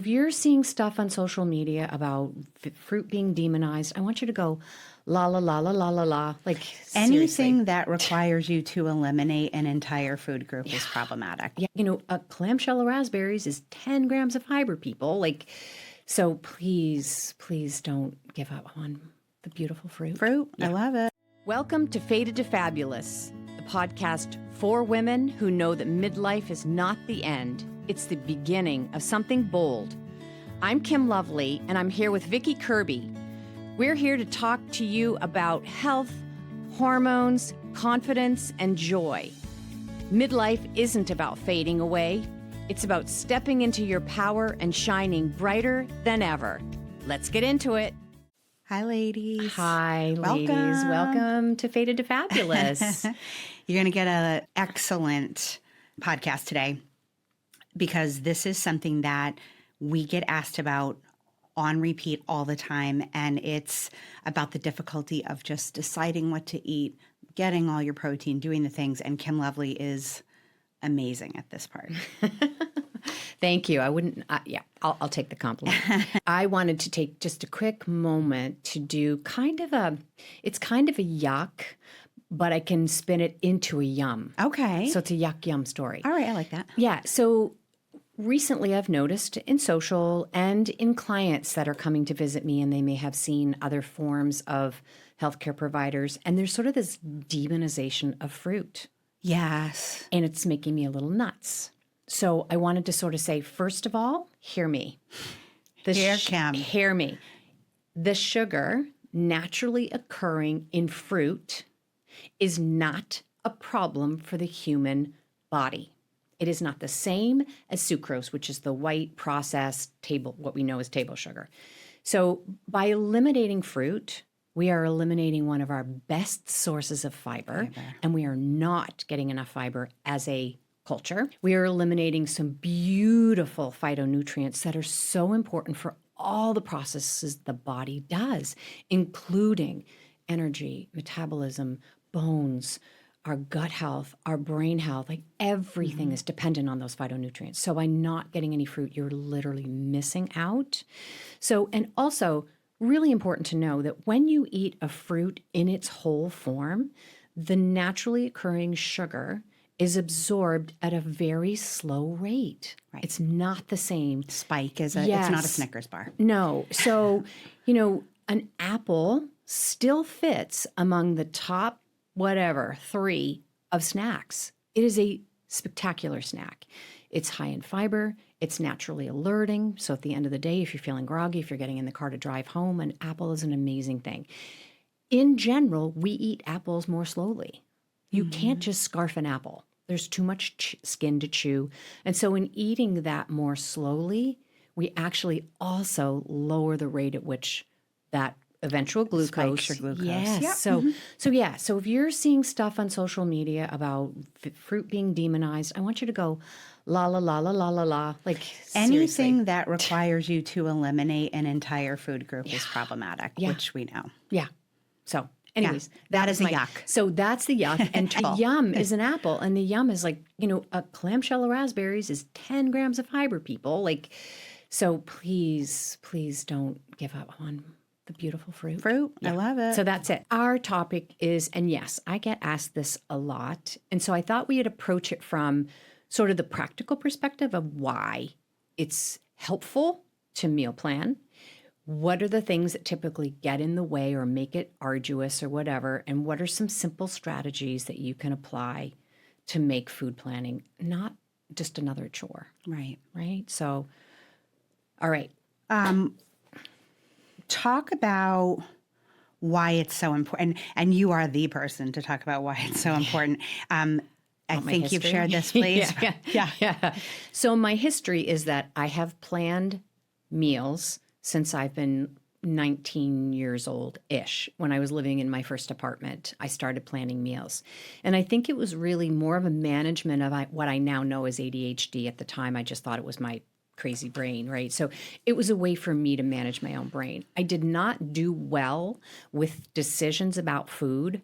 If you're seeing stuff on social media about fruit being demonized, I want you to go la la la la la la la. Like Anything seriously. that requires you to eliminate an entire food group is problematic. Yeah, a clamshell of raspberries is 10 grams of fiber, people. So please don't give up on the beautiful fruit. I love it. Welcome to Fated to Fabulous, the podcast for women who know that midlife is not the end. It's the beginning of something bold. I'm Kim Lovely, and I'm here with Vicki Kirby. We're here to talk to you about health, hormones, confidence, and joy. Midlife isn't about fading away. It's about stepping into your power and shining brighter than ever. Let's get into it. Hi, ladies. Hi, ladies. Welcome to Fated to Fabulous. You're going to get an excellent podcast today because this is something that we get asked about on repeat all the time, and it's about the difficulty of just deciding what to eat, getting all your protein, doing the things, and Kim Lovely is amazing at this part. Thank you. I'll take the compliment. I wanted to take just a quick moment to do it's kind of a yuck, but I can spin it into a yum. Okay. So it's a yuck yum story. All right. I like that. Yeah. So recently I've noticed in social and in clients that are coming to visit me, and they may have seen other forms of healthcare providers, and there's sort of this demonization of fruit. Yes. And it's making me a little nuts. So I wanted to sort of say, first of all, hear me. Hear me. The sugar naturally occurring in fruit is not a problem for the human body. It is not the same as sucrose, which is the white processed what we know as table sugar. So by eliminating fruit, we are eliminating one of our best sources of fiber, and we are not getting enough fiber as a culture. We are eliminating some beautiful phytonutrients that are so important for all the processes the body does, including energy, metabolism, bones, our gut health, our brain health. Like everything is dependent on those phytonutrients. So by not getting any fruit, you're literally missing out. So, and also really important to know that when you eat a fruit in its whole form, the naturally occurring sugar is absorbed at a very slow rate. Right. It's not the same. Spike is it's not a Snickers bar. No. So, an apple still fits among the top, 3 of snacks. It is a spectacular snack. It's high in fiber. It's naturally alerting. So at the end of the day, if you're feeling groggy, if you're getting in the car to drive home, an apple is an amazing thing. In general, we eat apples more slowly. You can't just scarf an apple. There's too much skin to chew. And so in eating that more slowly, we actually also lower the rate at which that eventual glucose. Spikes your glucose. Yes. Yep. So if you're seeing stuff on social media about fruit being demonized, I want you to go la la la la la la la. Like Anything seriously. that requires you to eliminate an entire food group is problematic, which we know. Yeah. So anyways, that is a yuck. So that's the yuck. And the yum is an apple. And the yum is like, a clamshell of raspberries is 10 grams of fiber, people. So please don't give up on the beautiful fruit. I love it. So that's it. Our topic is, and yes, I get asked this a lot. And so I thought we'd approach it from sort of the practical perspective of why it's helpful to meal plan. What are the things that typically get in the way or make it arduous or whatever? And what are some simple strategies that you can apply to make food planning not just another chore? Right. So, all right. Talk about why it's so important. And you are the person to talk about why it's so important. I think you've shared this, please. Yeah. So my history is that I have planned meals since I've been 19 years old-ish. When I was living in my first apartment, I started planning meals. And I think it was really more of a management of what I now know as ADHD. At the time, I just thought it was my crazy brain, right? So it was a way for me to manage my own brain. I did not do well with decisions about food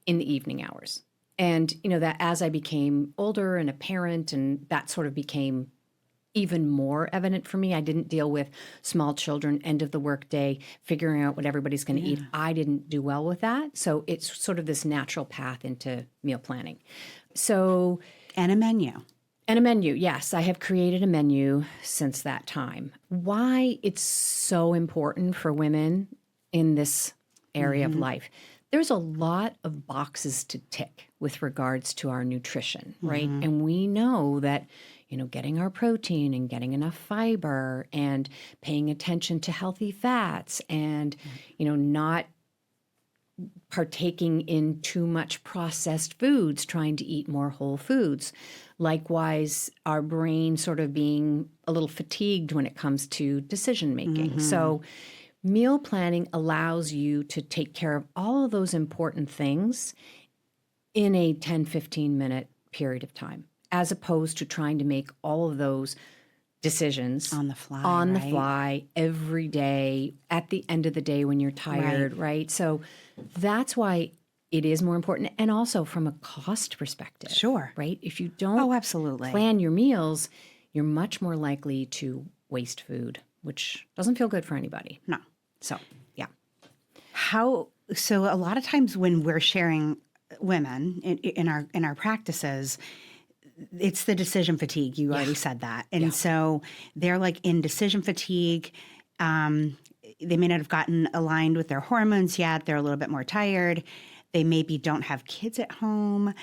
in the evening hours. And, that as I became older and a parent, and that sort of became even more evident for me. I didn't deal with small children, end of the workday, figuring out what everybody's going to eat. I didn't do well with that. So it's sort of this natural path into meal planning. So, and a menu. And a menu, yes. I have created a menu since that time. Why it's so important for women in this area of life. There's a lot of boxes to tick with regards to our nutrition, right? And we know that, getting our protein and getting enough fiber and paying attention to healthy fats and, not partaking in too much processed foods, trying to eat more whole foods. Likewise, our brain sort of being a little fatigued when it comes to decision making. So meal planning allows you to take care of all of those important things in a 10, 15 minute period of time, as opposed to trying to make all of those decisions on the fly every day at the end of the day when you're tired, right? So that's why it is more important. And also from a cost perspective. Sure. Right? If you don't absolutely. plan your meals, you're much more likely to waste food, which doesn't feel good for anybody. No. So, yeah. So a lot of times when we're sharing women in our practices, it's the decision fatigue. You already said that. And so they're like in decision fatigue. They may not have gotten aligned with their hormones yet. They're a little bit more tired. They maybe don't have kids at home.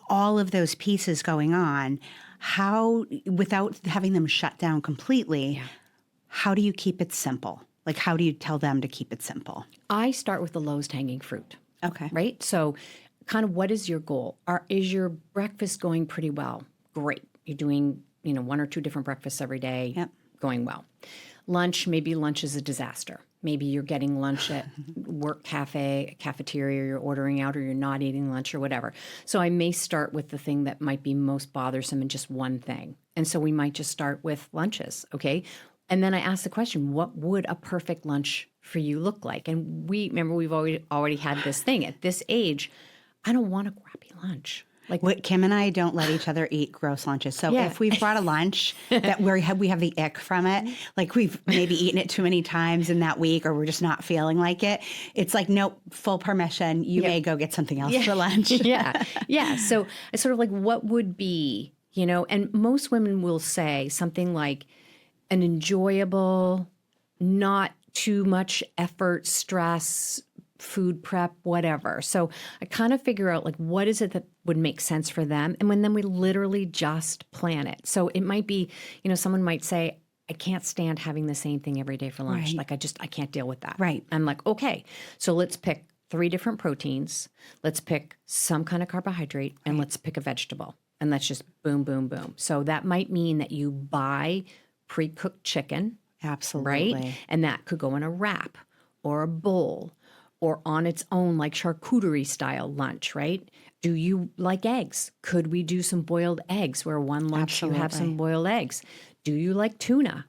All of those pieces going on. How, without having them shut down completely, how do you keep it simple? Like, how do you tell them to keep it simple? I start with the lowest hanging fruit. Okay. Right? So kind of what is your goal? Is your breakfast going pretty well? Great. You're doing, one or two different breakfasts every day, going well. Lunch, maybe lunch is a disaster. Maybe you're getting lunch at work cafeteria, or you're ordering out, or you're not eating lunch or whatever. So I may start with the thing that might be most bothersome and just one thing. And so we might just start with lunches, okay? And then I ask the question, what would a perfect lunch for you look like? And we've already had this thing. At this age, I don't want a crappy lunch. Like Kim and I don't let each other eat gross lunches. So if we've brought a lunch that we have the ick from it, like we've maybe eaten it too many times in that week, or we're just not feeling like it, it's like, nope, full permission. You may go get something else for lunch. Yeah. So it's sort of like, what would be, and most women will say something like an enjoyable, not too much effort, stress, food prep, whatever. So I kind of figure out like, what is it that would make sense for them? And then we literally just plan it. So it might be, someone might say, I can't stand having the same thing every day for lunch. Like I can't deal with that. Right. I'm like, okay, so let's pick 3 different proteins. Let's pick some kind of carbohydrate and let's pick a vegetable. And let's just boom, boom, boom. So that might mean that you buy pre-cooked chicken. Absolutely. Right? And that could go in a wrap or a bowl or on its own, like charcuterie style lunch, right? Do you like eggs? Could we do some boiled eggs where one lunch you have some boiled eggs? Do you like tuna?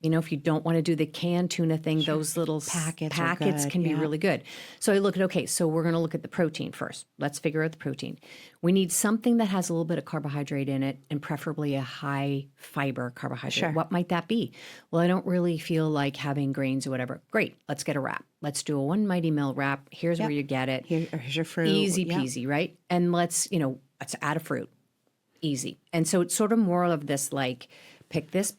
If you don't want to do the canned tuna thing, those little packets can be really good. So I look at, so we're going to look at the protein first. Let's figure out the protein. We need something that has a little bit of carbohydrate in it and preferably a high fiber carbohydrate. Sure. What might that be? Well, I don't really feel like having grains or whatever. Great. Let's get a wrap. Let's do a One Mighty Meal wrap. Here's where you get it. Here's your fruit. Easy peasy, right? And let's add a fruit. Easy. And so it's sort of more of this like, pick this,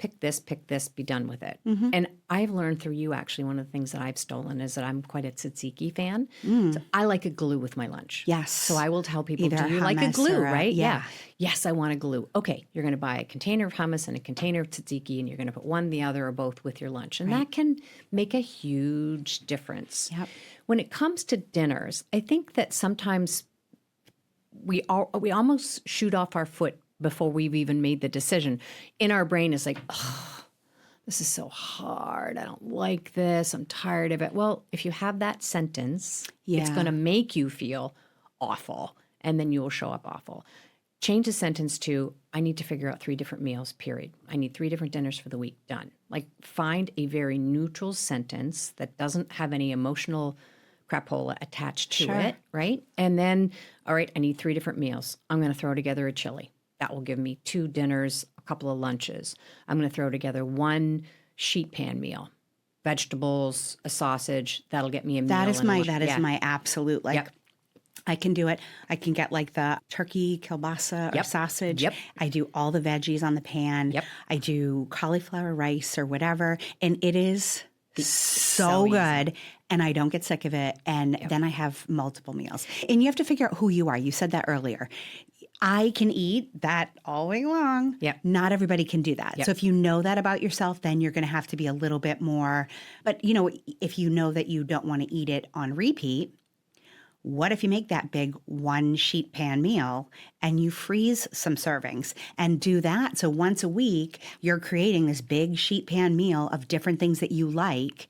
be done with it. And I've learned through you, actually, one of the things that I've stolen is that I'm quite a tzatziki fan. So I like a glue with my lunch. Yes. So I will tell people, Either do you like a glue, right? Yeah. Yes, I want a glue. Okay, you're going to buy a container of hummus and a container of tzatziki, and you're going to put one, the other, or both with your lunch. And that can make a huge difference. Yep. When it comes to dinners, I think that sometimes we almost shoot off our foot before we've even made the decision. In our brain is like, oh, this is so hard. I don't like this. I'm tired of it. Well, if you have that sentence, it's going to make you feel awful, and then you will show up awful. Change the sentence to, I need to figure out 3 different meals, period. I need 3 different dinners for the week, done. Like, find a very neutral sentence that doesn't have any emotional crapola attached to it, right? And then, all right, I need 3 different meals. I'm going to throw together a chili. That will give me 2 dinners, a couple of lunches. I'm going to throw together one sheet pan meal, vegetables, a sausage. That'll get me a meal. That is my absolute, like, Yep. I can do it. I can get like the turkey kielbasa or sausage. Yep. I do all the veggies on the pan. Yep. I do cauliflower rice or whatever. And it is so so good. And I don't get sick of it. And then I have multiple meals. And you have to figure out who you are. You said that earlier. I can eat that all week long. Yep. Not everybody can do that. Yep. So if you know that about yourself, then you're going to have to be a little bit more. But, you know, if you know that you don't want to eat it on repeat, what if you make that big one sheet pan meal and you freeze some servings and do that? So once a week, you're creating this big sheet pan meal of different things that you like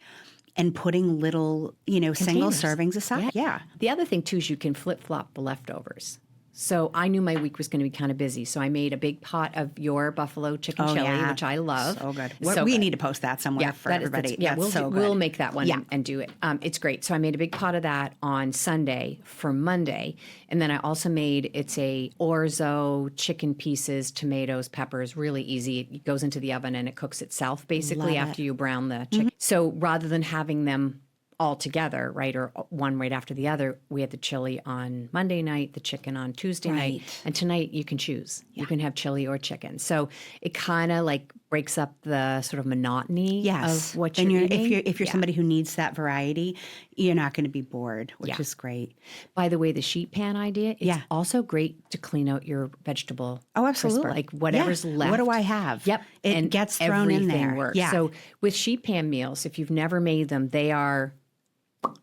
and putting little, single Containers. servings aside. Yeah. The other thing, too, is you can flip-flop the leftovers. So I knew my week was going to be kind of busy. So I made a big pot of your buffalo chicken chili, which I love. So good. So we good. need to post that somewhere for everybody. We'll make that one Yeah. and do it. It's great. So I made a big pot of that on Sunday for Monday. And then I also made, it's a orzo, chicken pieces, tomatoes, peppers, really easy. It goes into the oven and it cooks itself basically Love after you brown the chicken. So rather than having them all together, right, or one right after the other, we had the chili on Monday night, the chicken on Tuesday night, and tonight you can choose. You can have chili or chicken. So it kind of like breaks up the sort of monotony of what you're eating. If you're somebody who needs that variety, you're not going to be bored, which is great. By the way, the sheet pan idea, it's also great to clean out your vegetable. Oh, absolutely. crisper, like whatever's left. What do I have? Yep. It and gets thrown in there. Works. Yeah. So with sheet pan meals, if you've never made them, they are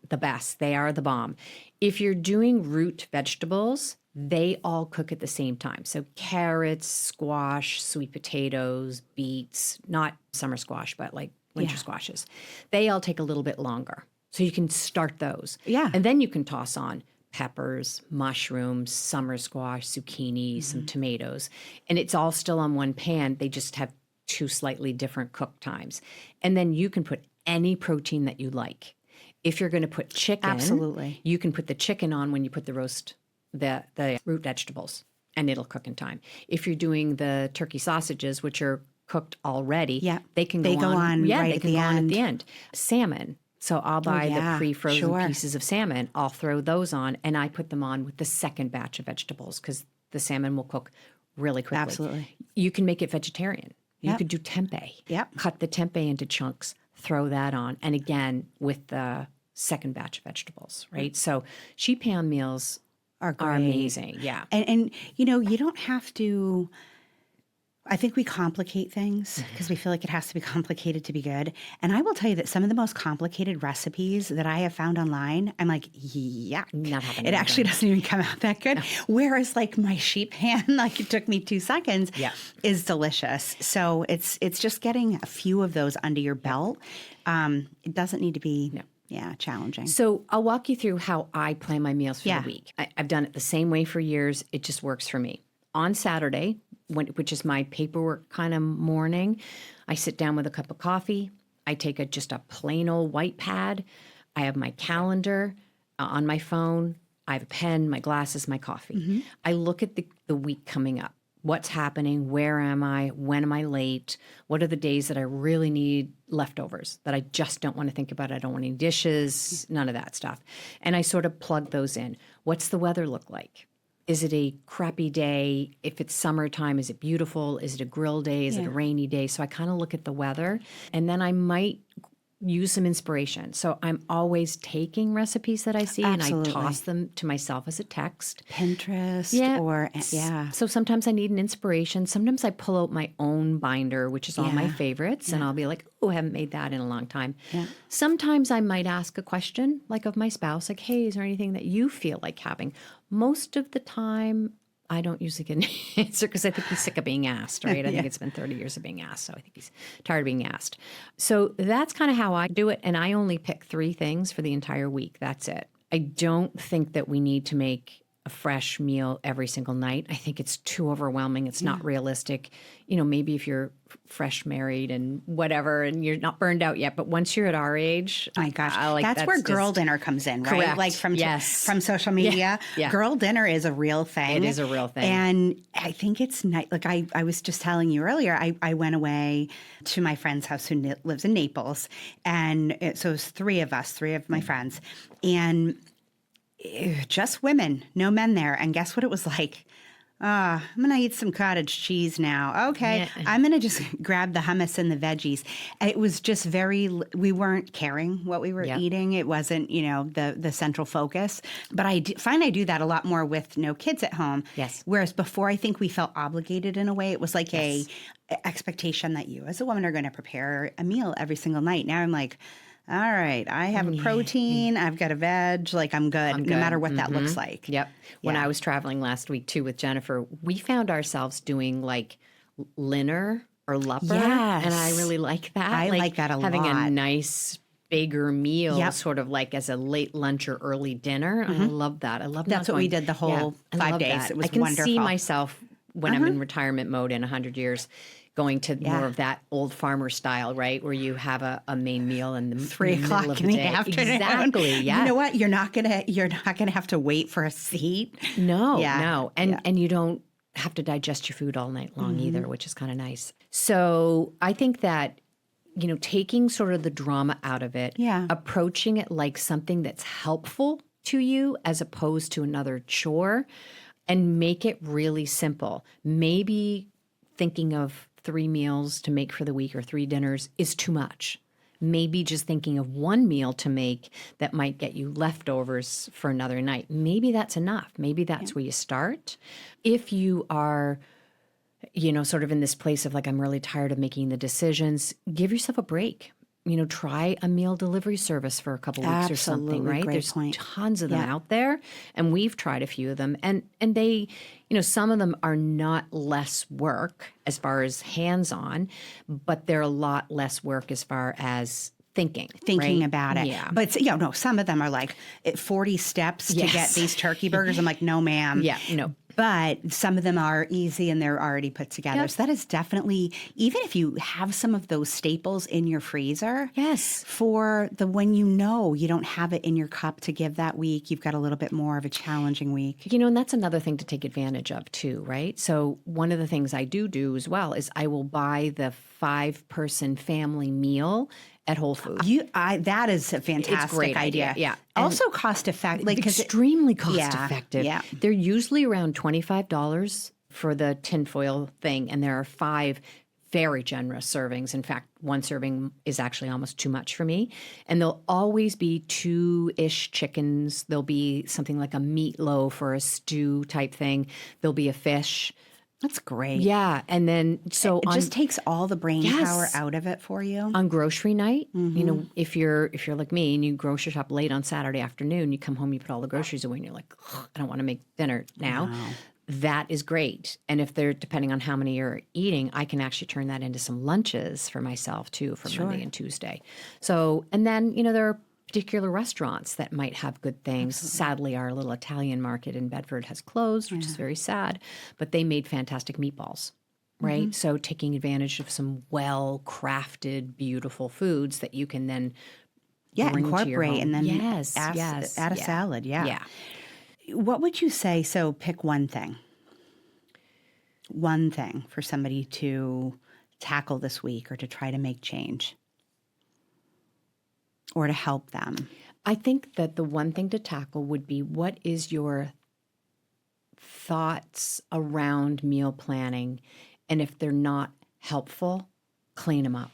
the best. They are the bomb. If you're doing root vegetables, they all cook at the same time. So carrots, squash, sweet potatoes, beets, not summer squash, but like winter squashes. They all take a little bit longer. So you can start those. Yeah. And then you can toss on peppers, mushrooms, summer squash, zucchini, some tomatoes. And it's all still on one pan. They just have two slightly different cook times. And then you can put any protein that you like. If you're going to put chicken, Absolutely. you can put the chicken on when you put the root vegetables, and it'll cook in time. If you're doing the turkey sausages, which are cooked already, they can go on right at the end. Salmon. So I'll buy the pre-frozen pieces of salmon. I'll throw those on, and I put them on with the second batch of vegetables because the salmon will cook really quickly. Absolutely. You can make it vegetarian. You could do tempeh. Yep. Cut the tempeh into chunks, throw that on, and again with the second batch of vegetables, right? So sheet pan meals are amazing. Yeah. And you don't have to, I think we complicate things because we feel like it has to be complicated to be good. And I will tell you that some of the most complicated recipes that I have found online, I'm like, yuck. Not happening. It actually doesn't even come out that good. No. Whereas like my sheet pan, like it took me 2 seconds, is delicious. So it's just getting a few of those under your belt. It doesn't need to be... No. Yeah, challenging. So I'll walk you through how I plan my meals for the week. I've done it the same way for years. It just works for me. On Saturday, which is my paperwork kind of morning, I sit down with a cup of coffee. I take just a plain old white pad. I have my calendar on my phone. I have a pen, my glasses, my coffee. Mm-hmm. I look at the week coming up. What's happening? Where am I? When am I late? What are the days that I really need leftovers that I just don't want to think about? I don't want any dishes, none of that stuff. And I sort of plug those in. What's the weather look like? Is it a crappy day? If it's summertime, is it beautiful? Is it a grill day? Is it a rainy day? So I kind of look at the weather, and then I might use some inspiration. So I'm always taking recipes that I see and I toss them to myself as a text. Pinterest So sometimes I need an inspiration. Sometimes I pull out my own binder, which is all my favorites, and I'll be like, oh, I haven't made that in a long time. Yeah. Sometimes I might ask a question like of my spouse, like, hey, is there anything that you feel like having? Most of the time, I don't usually get an answer because I think he's sick of being asked, right? I think it's been 30 years of being asked, so I think he's tired of being asked. So that's kind of how I do it, and I only pick 3 things for the entire week. That's it. I don't think that we need to make a fresh meal every single night. I think it's too overwhelming. It's not realistic. Maybe if you're fresh married and whatever and you're not burned out yet, but once you're at our age, my gosh, that's where girl dinner comes in, right? Correct. Like from social media. Yeah. Girl dinner is a real thing. It is a real thing. And I think it's nice. Like I was just telling you earlier, I went away to my friend's house who lives in Naples. And so it was three of my friends. And just women, no men there. And guess what it was like? I'm going to eat some cottage cheese now. Okay. Yeah. I'm going to just grab the hummus and the veggies. It was just we weren't caring what we were eating. It wasn't, the central focus. But I find I do that a lot more with no kids at home. Yes. Whereas before, I think we felt obligated in a way. It was like a expectation that you as a woman are going to prepare a meal every single night. Now I'm like, all right, I have a protein, I've got a veg, like I'm good, no matter what that looks like. Yep. When I was traveling last week too with Jennifer, we found ourselves doing like Linner or Lupper. Yes. And I really like that. I like that a having lot. Having a nice bigger meal, sort of like as a late lunch or early dinner. I love that. I love that. That's what we did the whole 5 days. That. It was wonderful. I can see myself when I'm in retirement mode in 100 years going to more of that old farmer style, right? Where you have a main meal in the 3 o'clock in the afternoon. Exactly. Yeah. You know what? You're not gonna have to wait for a seat. No. No. And you don't have to digest your food all night long either, which is kind of nice. So I think that taking sort of the drama out of it, approaching it like something that's helpful to you as opposed to another chore, and make it really simple. Maybe thinking of 3 meals to make for the week or 3 dinners is too much. Maybe just thinking of 1 meal to make that might get you leftovers for another night. Maybe that's enough. Maybe that's where you start. If you are, sort of in this place of like, I'm really tired of making the decisions, give yourself a break. Try a meal delivery service for a couple weeks or something, right? There's tons of them out there, and we've tried a few of them. And they, some of them are not less work as far as hands-on, but they're a lot less work as far as thinking about it. Yeah. But some of them are like 40 steps to get these turkey burgers. I'm like, no, ma'am. Yeah, no. But some of them are easy and they're already put together. Yep. So that is definitely, even if you have some of those staples in your freezer, for when you don't have it in your cup to give that week, you've got a little bit more of a challenging week. And that's another thing to take advantage of too, right? So one of the things I do as well is I will buy the 5-person family meal at Whole Foods. That is a fantastic idea. Yeah. Also cost effective. Extremely cost effective. Yeah. They're usually around $25 for the tinfoil thing, and there are 5 very generous servings. In fact, 1 serving is actually almost too much for me. And there'll always be 2-ish chickens. There'll be something like a meatloaf or a stew type thing. There'll be a fish. That's great. Yeah. And then it just takes all the brain power out of it for you. On grocery night, if you're like me and you grocery shop late on Saturday afternoon, you come home, you put all the groceries away and you're like, I don't want to make dinner now. Wow. That is great. And if they're, depending on how many you're eating, I can actually turn that into some lunches for myself too for Monday and Tuesday. So, and then, there are particular restaurants that might have good things. Absolutely. Sadly, our little Italian market in Bedford has closed, which is very sad, but they made fantastic meatballs, right? So taking advantage of some well-crafted, beautiful foods that you can then bring incorporate to your home. And then add a salad. Yeah. What would you say? So pick one thing for somebody to tackle this week or to try to make change. Or to help them? I think that the one thing to tackle would be, what is your thoughts around meal planning? And if they're not helpful, clean them up.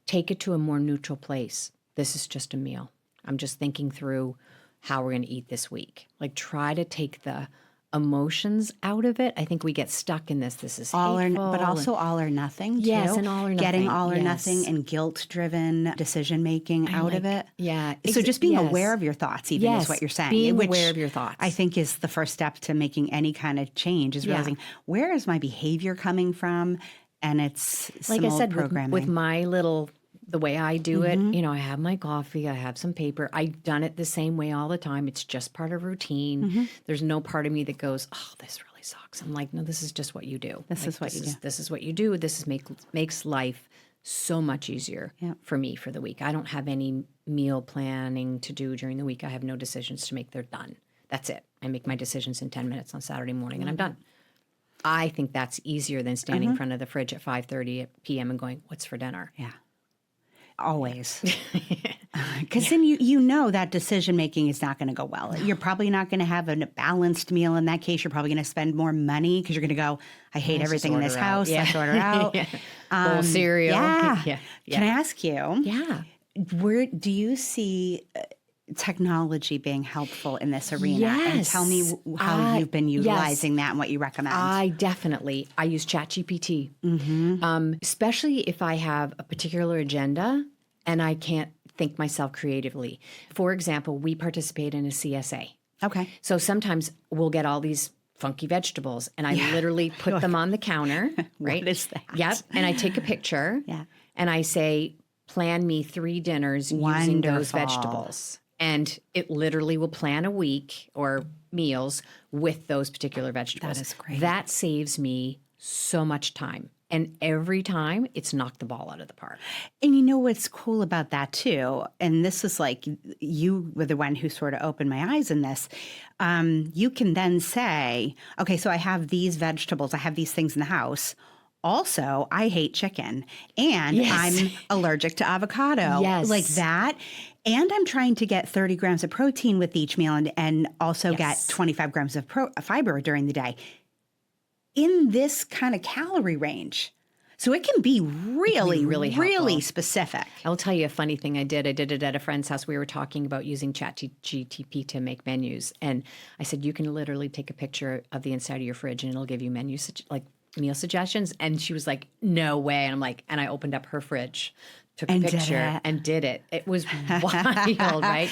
Take it to a more neutral place. This is just a meal. I'm just thinking through how we're going to eat this week. Like, try to take the emotions out of it. I think we get stuck in this. This is hateful, but also all or nothing too. Yes, and all or nothing. Getting all or nothing and guilt-driven decision-making out of it. Yeah. So just being aware of your thoughts even is what you're saying. Being aware of your thoughts. I think is the first step to making any kind of change, is realizing where is my behavior coming from, and it's like I said, with my little the way I do it. You know, I have my coffee, I have some paper. I've done it the same way all the time. It's just part of routine. There's no part of me that goes, oh, this really sucks. I'm like, no, this is just what you do. This is what you do. This is what you do. This is makes life so much easier for me for the week. I don't have any meal planning to do during the week. I have no decisions to make. They're done. That's it. I make my decisions in 10 minutes on Saturday morning and I'm done. I think that's easier than standing in front of the fridge at 5:30 p.m. and going, what's for dinner? Yeah. Always. Because then you know that decision making is not going to go well. You're probably not going to have a balanced meal. In that case, you're probably going to spend more money because you're going to go, I hate everything in this house. Let's order out. Bowl of cereal. Yeah. Can I ask you? Yeah. Where do you see technology being helpful in this arena? Yes. And tell me how you've been utilizing that and what you recommend. I use ChatGPT, especially if I have a particular agenda and I can't think myself creatively. For example, we participate in a CSA. Okay. So sometimes we'll get all these funky vegetables and I literally put them on the counter. Right? What is that? Yep. And I take a picture and I say, plan me 3 dinners using those vegetables. And it literally will plan a week or meals with those particular vegetables. That is great. That saves me so much time. And every time it's knocked the ball out of the park. And you know what's cool about that too? And this is like, you were the one who sort of opened my eyes in this. You can then say, okay, so I have these vegetables, I have these things in the house. Also, I hate chicken and I'm allergic to avocado. Like that. And I'm trying to get 30 grams of protein with each meal and also get 25 grams of fiber during the day in this kind of calorie range. So it can be really specific. I'll tell you a funny thing I did. I did it at a friend's house. We were talking about using ChatGPT to make menus. And I said, you can literally take a picture of the inside of your fridge and it'll give you menus, like meal suggestions. And she was like, no way. And I'm like, and I opened up her fridge, took a picture and did it. It was wild, right?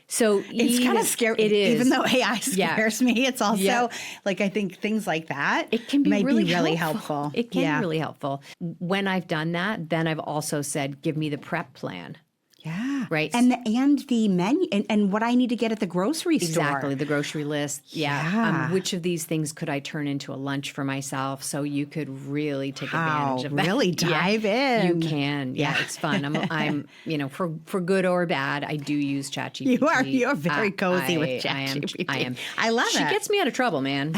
So it's kind of scary. It is. Even though AI scares me, it's also like, I think things like that it can be really helpful. It can be really helpful. When I've done that, then I've also said, give me the prep plan. Yeah. Right. And the menu and what I need to get at the grocery store. Exactly. The grocery list. Yeah. Which of these things could I turn into a lunch for myself? So you could really take advantage of that. Really dive in. You can. Yeah. It's fun. I'm for good or bad, I do use ChatGPT. You're very cozy with ChatGPT. I am. I love it. She gets me out of trouble, man.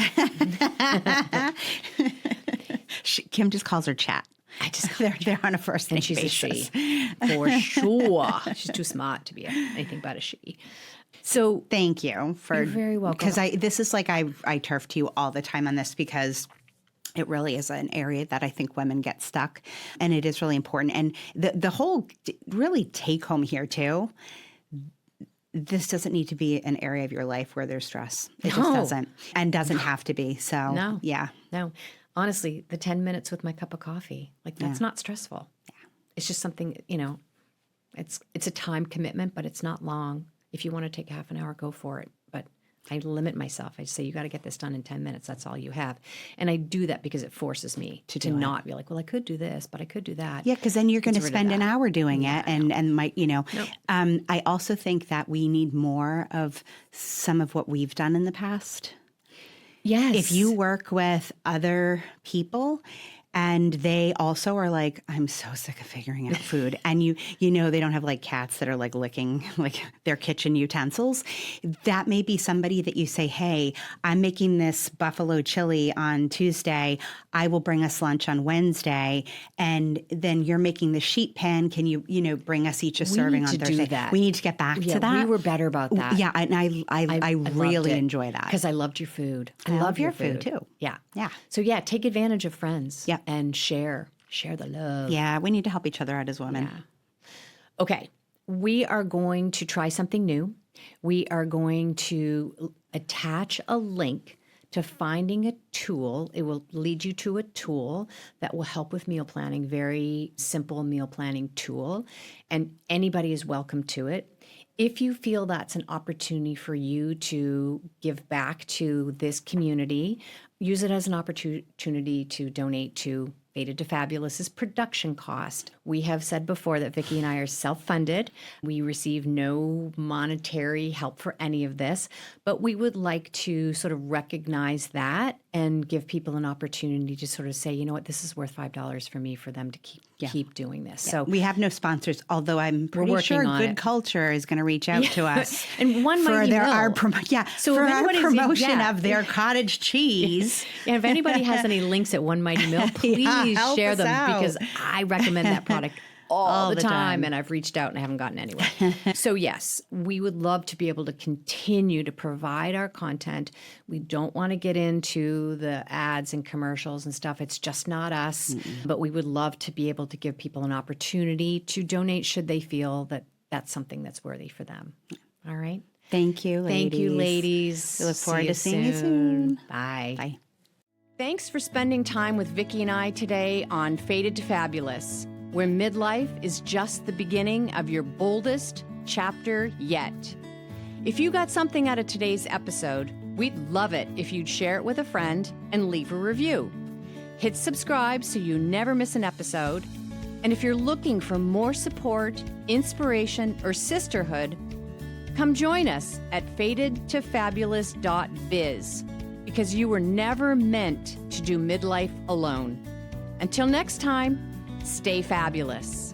Kim just calls her Chat. They're on a first name basis. She's a she, for sure. She's too smart to be anything but a she. So thank you for you're very welcome. Because this is like I turf to you all the time on this because it really is an area that I think women get stuck, and it is really important. And the whole really take home here too. This doesn't need to be an area of your life where there's stress. It just doesn't, and doesn't have to be. So no. Honestly, the 10 minutes with my cup of coffee, like that's not stressful. Yeah. It's just something, it's a time commitment, but it's not long. If you want to take half an hour, go for it. But I limit myself. I say, you got to get this done in 10 minutes. That's all you have. And I do that because it forces me to not be like, well, I could do this, but I could do that. Yeah, because then you're going to spend an hour doing it and might, I also think that we need more of some of what we've done in the past. Yes. If you work with other people and they also are like, I'm so sick of figuring out food. And they don't have like cats that are like licking like their kitchen utensils. That may be somebody that you say, hey, I'm making this buffalo chili on Tuesday. I will bring us lunch on Wednesday. And then you're making the sheet pan. Can you, bring us each a serving on Thursday? Do that. We need to get back to that. We were better about that. Yeah. And I really enjoy that. Because I loved your food. I love your food too. Yeah. Yeah. So take advantage of friends. Yeah. And share the love. Yeah, we need to help each other out as women. Yeah. Okay, we are going to try something new. We are going to attach a link to finding a tool. It will lead you to a tool that will help with meal planning, very simple meal planning tool, and anybody is welcome to it. If you feel that's an opportunity for you to give back to this community, use it as an opportunity to donate to Beta to Fabulous's production cost. We have said before that Vicki and I are self-funded. We receive no monetary help for any of this, but we would like to sort of recognize that and give people an opportunity to sort of say, you know what, this is worth $5 for me, for them to keep doing this. Yeah. So we have no sponsors, although I'm pretty sure Good Culture is going to reach out to us. And one might for our promotion of their cottage cheese. And if anybody has any links at One Mighty Mill, please share them because I recommend that product all the time, and I've reached out and I haven't gotten anywhere. So yes, we would love to be able to continue to provide our content. We don't want to get into the ads and commercials and stuff. It's just not us. But we would love to be able to give people an opportunity to donate should they feel that that's something that's worthy for them. All right. Thank you, ladies. Thank you, ladies. We look forward to seeing you soon. Bye. Bye. Thanks for spending time with Vicki and I today on Fated to Fabulous, where midlife is just the beginning of your boldest chapter yet. If you got something out of today's episode, we'd love it if you'd share it with a friend and leave a review. Hit subscribe so you never miss an episode. And if you're looking for more support, inspiration, or sisterhood, come join us at fatedtofabulous.biz, because you were never meant to do midlife alone. Until next time, stay fabulous.